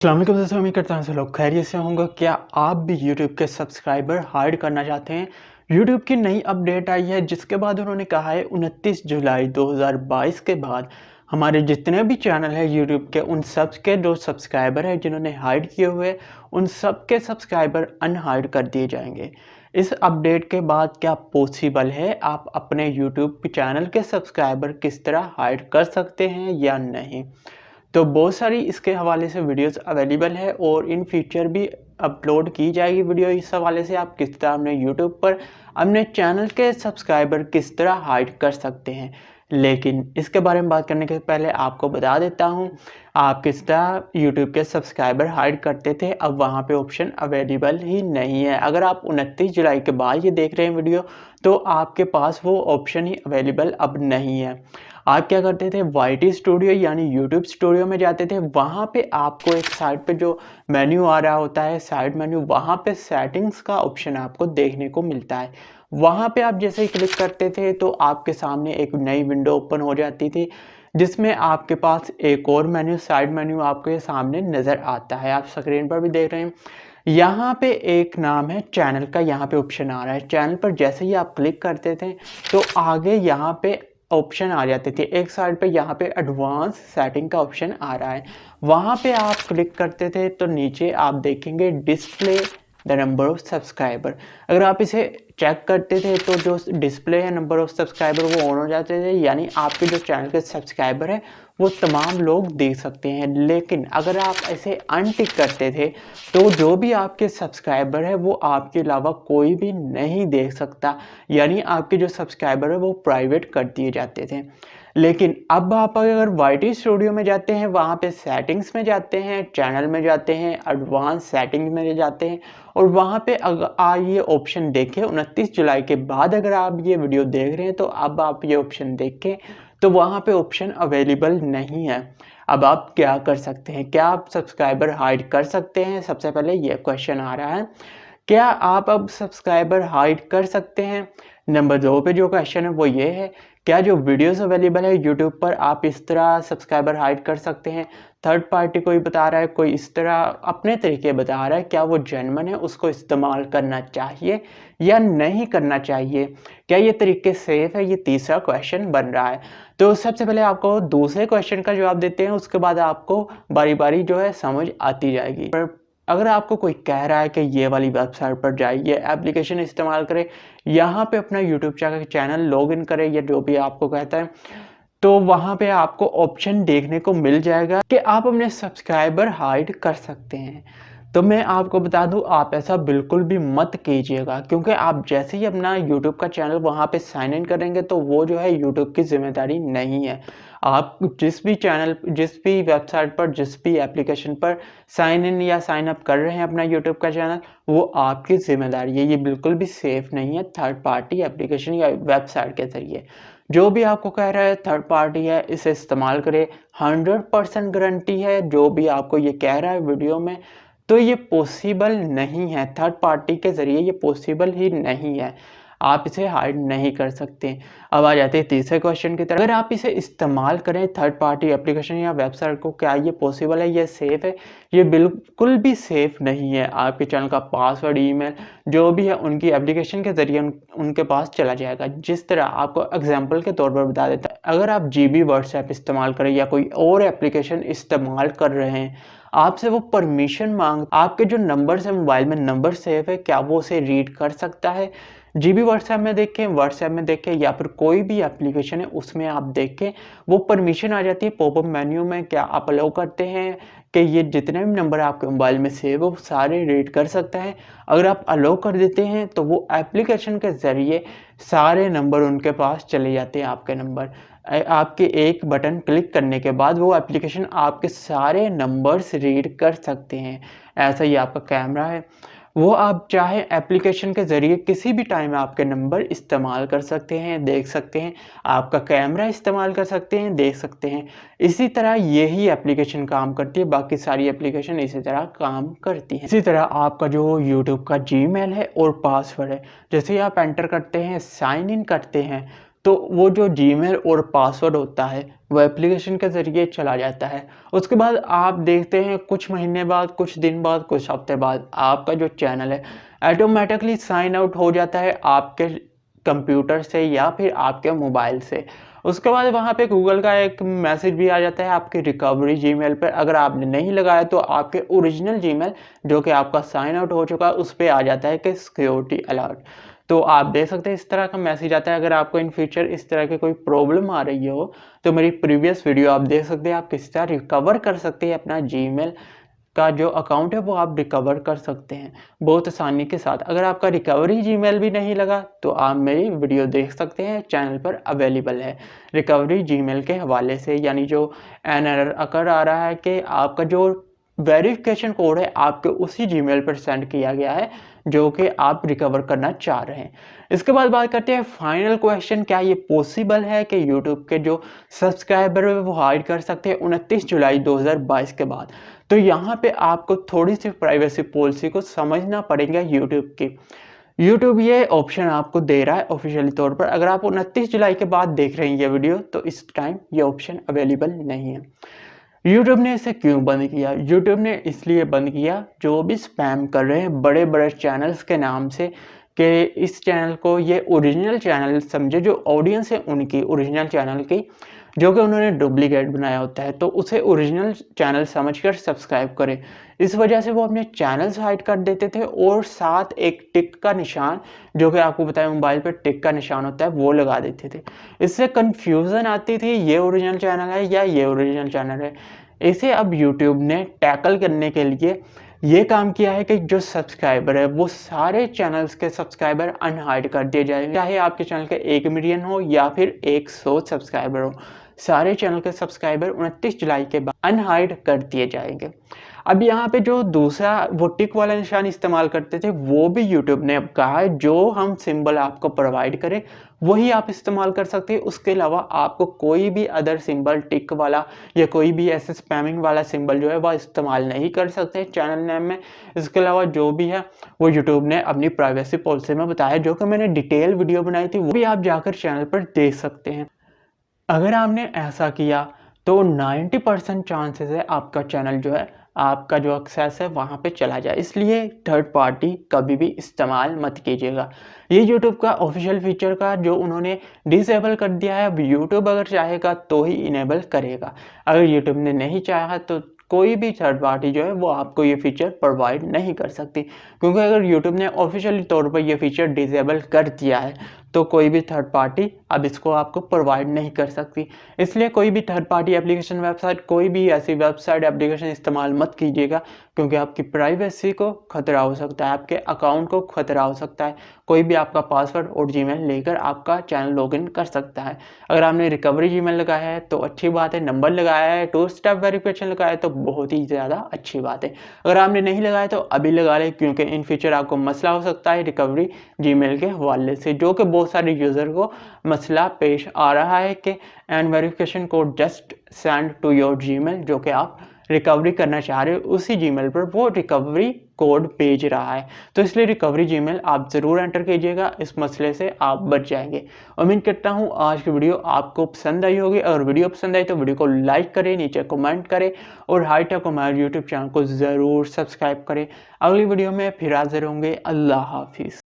अस्सलाम वालेकुम दोस्तों, उम्मीद करता हूँ सब लोग खैरियत से होंगे। क्या आप भी YouTube के सब्सक्राइबर हाइड करना चाहते हैं? YouTube की नई अपडेट आई है जिसके बाद उन्होंने कहा है 29 जुलाई 2022 के बाद हमारे जितने भी चैनल हैं YouTube के उन सब के जो सब्सक्राइबर हैं जिन्होंने हाइड किए हुए उन सब के सब्सक्राइबर अनहाइड कर दिए जाएंगे। इस अपडेट के बाद क्या पॉसिबल है आप अपने YouTube चैनल के सब्सक्राइबर किस तरह हाइड कर सकते हैं या नहीं? तो बहुत सारी इसके हवाले से वीडियोस अवेलेबल है और इन फ्यूचर भी अपलोड की जाएगी वीडियो। इस हवाले से आप किस तरह अपने यूट्यूब पर अपने चैनल के सब्सक्राइबर किस तरह हाइड कर सकते हैं। लेकिन इसके बारे में बात करने के पहले आपको बता देता हूँ आप किस तरह यूट्यूब के सब्सक्राइबर हाइड करते थे। अब वहाँ पे ऑप्शन अवेलेबल ही नहीं है। अगर आप 29 जुलाई के बाद ये देख रहे हैं वीडियो तो आपके पास वो ऑप्शन ही अवेलेबल अब नहीं है। आप क्या करते थे, वाईटी स्टूडियो यानी यूट्यूब स्टूडियो में जाते थे। वहाँ पे आपको एक साइड पे जो मेन्यू आ रहा होता है साइड मेन्यू, वहाँ पे सेटिंग्स का ऑप्शन आपको देखने को मिलता है। वहाँ पे आप जैसे ही क्लिक करते थे तो आपके सामने एक नई विंडो ओपन हो जाती थी जिसमें आपके पास एक और मेन्यू साइड मेन्यू आपके सामने नज़र आता है। आप स्क्रीन पर भी देख रहे हैं। यहाँ पे एक नाम है चैनल का, यहाँ पे ऑप्शन आ रहा है। चैनल पर जैसे ही आप क्लिक करते थे तो आगे यहाँ पे ऑप्शन आ जाते थे। एक साइड पे यहाँ पे एडवांस सेटिंग का ऑप्शन आ रहा है, वहाँ पे आप क्लिक करते थे तो नीचे आप देखेंगे display the number of subscriber. अगर आप इसे चेक करते थे तो जो डिस्प्ले है नंबर ऑफ सब्सक्राइबर वो ऑन हो जाते थे, यानी आपके जो चैनल के सब्सक्राइबर है वो तमाम लोग देख सकते हैं। लेकिन अगर आप ऐसे अनटिक करते थे तो जो भी आपके सब्सक्राइबर है वो आपके अलावा कोई भी नहीं देख सकता, यानी आपके जो सब्सक्राइबर है वो प्राइवेट कर दिए जाते थे। लेकिन अब आप अगर वाईटी स्टूडियो में जाते हैं, वहाँ पे सेटिंग्स में जाते हैं, चैनल में जाते हैं, एडवांस सेटिंग में जाते हैं और वहाँ पे अगर ये ऑप्शन देखें 29 जुलाई के बाद अगर आप ये वीडियो देख रहे हैं तो अब आप ये ऑप्शन देखें तो वहाँ पे ऑप्शन अवेलेबल नहीं है। अब आप क्या कर सकते हैं? क्या आप सब्सक्राइबर हाइड कर सकते हैं? सबसे पहले ये क्वेश्चन आ रहा है, क्या आप अब सब्सक्राइबर हाइड कर सकते हैं? नंबर 2 पे जो क्वेश्चन है वो ये है, क्या जो वीडियोस अवेलेबल है यूट्यूब पर आप इस तरह सब्सक्राइबर हाइड कर सकते हैं? थर्ड पार्टी कोई बता रहा है, कोई इस तरह अपने तरीके बता रहा है, क्या वो जेन्युइन है, उसको इस्तेमाल करना चाहिए या नहीं करना चाहिए? क्या ये तरीके सेफ है? ये तीसरा क्वेश्चन बन रहा है। तो सबसे पहले आपको दूसरे क्वेश्चन का जवाब देते हैं, उसके बाद आपको बारी-बारी जो है समझ आती जाएगी। पर अगर आपको कोई कह रहा है कि ये वाली वेबसाइट पर जाइए, एप्लीकेशन इस्तेमाल करें, यहाँ पे अपना यूट्यूब चैनल लॉगिन करें या जो भी आपको कहता है, तो वहाँ पे आपको ऑप्शन देखने को मिल जाएगा कि आप अपने सब्सक्राइबर हाइड कर सकते हैं। तो मैं आपको बता दूँ आप ऐसा बिल्कुल भी मत कीजिएगा, क्योंकि आप जैसे ही अपना यूट्यूब का चैनल वहाँ पे साइन इन करेंगे तो वो जो है यूट्यूब की ज़िम्मेदारी नहीं है। आप जिस भी चैनल, जिस भी वेबसाइट पर, जिस भी एप्लीकेशन पर साइन इन या साइन अप कर रहे हैं अपना यूट्यूब का चैनल, वो आपकी ज़िम्मेदारी है। ये बिल्कुल भी सेफ़ नहीं है थर्ड पार्टी एप्लीकेशन या वेबसाइट के ज़रिए। जो भी आपको कह रहा है थर्ड पार्टी है, इसे इस्तेमाल करें, 100% गारंटी है जो भी आपको ये कह रहा है वीडियो में, तो ये पॉसिबल नहीं है। थर्ड पार्टी के ज़रिए ये पॉसिबल ही नहीं है। आप इसे हाइड नहीं कर सकते। अब आ जाते हैं तीसरे क्वेश्चन की तरफ। अगर आप इसे इस्तेमाल करें थर्ड पार्टी एप्लीकेशन या वेबसाइट को, क्या ये पॉसिबल है, ये सेफ़ है? ये बिल्कुल भी सेफ़ नहीं है। आपके चैनल का पासवर्ड, ईमेल जो भी है उनकी एप्लीकेशन के ज़रिए उनके पास चला जाएगा। जिस तरह आपको एग्जांपल के तौर पर बता देता है, अगर आप जीबी व्हाट्सएप इस्तेमाल करें या कोई और एप्लीकेशन इस्तेमाल कर रहे हैं, आपसे वो परमिशन मांग, आपके जो नंबर है मोबाइल में नंबर सेव है, क्या वो उसे रीड कर सकता है? जीबी व्हाट्सएप में देखें या फिर कोई भी एप्लीकेशन है उसमें आप देखें, वो परमिशन आ जाती है पॉपअप मेन्यू में। क्या आप अलाउ करते हैं कि ये जितने भी नंबर आपके मोबाइल में सेव है वो सारे रीड कर सकता है? अगर आप अलाउ कर देते हैं तो वो एप्लीकेशन के ज़रिए सारे नंबर उनके पास चले जाते हैं। आपके नंबर आपके एक बटन क्लिक करने के बाद वो एप्लीकेशन आपके सारे नंबर्स रीड कर सकते हैं। ऐसा ही आपका कैमरा है, वो आप चाहे एप्लीकेशन के ज़रिए किसी भी टाइम आपके नंबर इस्तेमाल कर सकते हैं, देख सकते हैं। आपका कैमरा इस्तेमाल कर सकते हैं, देख सकते हैं। इसी तरह यही एप्लीकेशन काम करती है, बाकी सारी एप्लीकेशन इसी तरह काम करती हैं। इसी तरह आपका जो यूट्यूब का जीमेल है और पासवर्ड है, जैसे ही आप एंटर करते हैं, साइन इन करते हैं, तो वो जो जीमेल और पासवर्ड होता है वो एप्लीकेशन के ज़रिए चला जाता है। उसके बाद आप देखते हैं कुछ महीने बाद, कुछ दिन बाद, कुछ हफ्ते बाद आपका जो चैनल है ऑटोमेटिकली साइन आउट हो जाता है आपके कंप्यूटर से या फिर आपके मोबाइल से। उसके बाद वहाँ पे गूगल का एक मैसेज भी आ जाता है आपकी रिकवरी जीमेल पे। अगर आपने नहीं लगाया तो आपके ओरिजिनल जीमेल जो कि आपका साइन आउट हो चुका है उस पे आ जाता है कि सिक्योरिटी अलर्ट। तो आप देख सकते हैं इस तरह का मैसेज आता है। अगर आपको इन फ्यूचर इस तरह की कोई प्रॉब्लम आ रही हो तो मेरी प्रीवियस वीडियो आप देख सकते हैं, आप किस तरह रिकवर कर सकते हैं अपना जीमेल का जो अकाउंट है वो आप रिकवर कर सकते हैं बहुत आसानी के साथ। अगर आपका रिकवरी जीमेल भी नहीं लगा तो आप मेरी वीडियो देख सकते हैं, चैनल पर अवेलेबल है रिकवरी जीमेल के हवाले से। यानी जो एरर अकर आ रहा है कि आपका जो वेरिफिकेशन कोड है आपके उसी जीमेल पर सेंड किया गया है जो कि आप रिकवर करना चाह रहे हैं। इसके बाद बात करते हैं फाइनल क्वेश्चन, क्या ये पॉसिबल है कि यूट्यूब के जो सब्सक्राइबर है वो हाइड कर सकते हैं 29 जुलाई 2022 के बाद? तो यहाँ पे आपको थोड़ी सी प्राइवेसी पॉलिसी को समझना पड़ेगा यूट्यूब की। यूट्यूब ये ऑप्शन आपको दे रहा है ऑफिशियली तौर पर। अगर आप 29 जुलाई के बाद देख रहे हैं ये वीडियो तो इस टाइम ये ऑप्शन अवेलेबल नहीं है। यूट्यूब ने इसे क्यों बंद किया? यूट्यूब ने इसलिए बंद किया, जो भी स्पैम कर रहे हैं बड़े बड़े चैनल्स के नाम से कि इस चैनल को ये ओरिजिनल चैनल समझे, जो ऑडियंस है उनकी ओरिजिनल चैनल की, जो कि उन्होंने डुप्लीकेट बनाया होता है तो उसे ओरिजिनल चैनल समझकर सब्सक्राइब करें। इस वजह से वो अपने चैनल्स हाइड कर देते थे और साथ एक टिक का निशान, जो कि आपको बताया मोबाइल पर टिक का निशान होता है, वो लगा देते थे। इससे कन्फ्यूज़न आती थी ये ओरिजिनल चैनल है या ये ओरिजिनल चैनल है। इसे अब यूट्यूब ने टैकल करने के लिए ये काम किया है कि जो सब्सक्राइबर है वो सारे चैनल्स के सब्सक्राइबर अनहाइड कर दिए जाएंगे, चाहे आपके चैनल के 1 मिलियन हो या फिर 100 सब्सक्राइबर हो। सारे चैनल के सब्सक्राइबर 29 जुलाई के बाद अनहाइड कर दिए जाएंगे। अब यहाँ पे जो दूसरा वो टिक वाला निशान इस्तेमाल करते थे वो भी यूट्यूब ने अब कहा है जो हम सिंबल आपको प्रोवाइड करें वही आप इस्तेमाल कर सकते हैं। उसके अलावा आपको कोई भी अदर सिंबल टिक वाला या कोई भी ऐसे स्पैमिंग वाला सिंबल जो है वह इस्तेमाल नहीं कर सकते चैनल नेम में। इसके अलावा जो भी है वो यूट्यूब ने अपनी प्राइवेसी पॉलिसी में बताया, जो कि मैंने डिटेल वीडियो बनाई थी, वो भी आप जाकर चैनल पर देख सकते हैं। अगर आपने ऐसा किया तो 90% चांसेस है आपका चैनल जो है, आपका जो एक्सेस है वहाँ पे चला जाए। इसलिए थर्ड पार्टी कभी भी इस्तेमाल मत कीजिएगा। ये यूट्यूब का ऑफिशियल फीचर का जो उन्होंने डिसेबल कर दिया है, अब यूट्यूब अगर चाहेगा तो ही इनेबल करेगा। अगर यूट्यूब ने नहीं चाहा तो कोई भी थर्ड पार्टी जो है वो आपको ये फीचर प्रोवाइड नहीं कर सकती, क्योंकि अगर यूट्यूब ने ऑफिशियली तौर पर ये फीचर डिसेबल कर दिया है तो कोई भी थर्ड पार्टी अब इसको आपको प्रोवाइड नहीं कर सकती। इसलिए कोई भी थर्ड पार्टी एप्लीकेशन वेबसाइट, कोई भी ऐसी वेबसाइट एप्लीकेशन इस्तेमाल मत कीजिएगा, क्योंकि आपकी प्राइवेसी को खतरा हो सकता है, आपके अकाउंट को खतरा हो सकता है। कोई भी आपका पासवर्ड और जीमेल लेकर आपका चैनल लॉगिन कर सकता है। अगर आपने रिकवरी जीमेल लगाया है तो अच्छी बात है, नंबर लगाया है, 2 स्टेप वेरिफिकेशन लगाया है तो बहुत ही ज़्यादा अच्छी बात है। अगर आपने नहीं लगाया तो अभी लगा लें, क्योंकि इन फ्यूचर आपको मसला हो सकता है रिकवरी जीमेल के हवाले से, जो कि बहुत सारे यूज़र को मसला पेश आ रहा है कि and verification code just send to your Gmail, जो कि आप रिकवरी करना चाह रहे हो उसी जीमेल पर वो रिकवरी कोड भेज रहा है। तो इसलिए रिकवरी जीमेल आप ज़रूर एंटर कीजिएगा, इस मसले से आप बच जाएंगे। उम्मीद करता हूँ आज की वीडियो आपको पसंद आई होगी। अगर वीडियो पसंद आई तो वीडियो को लाइक करें, नीचे कमेंट करें और हाईटेक हमारे यूट्यूब चैनल को ज़रूर सब्सक्राइब करें। अगली वीडियो में फिर हाजिर होंगे। अल्लाह हाफिज़।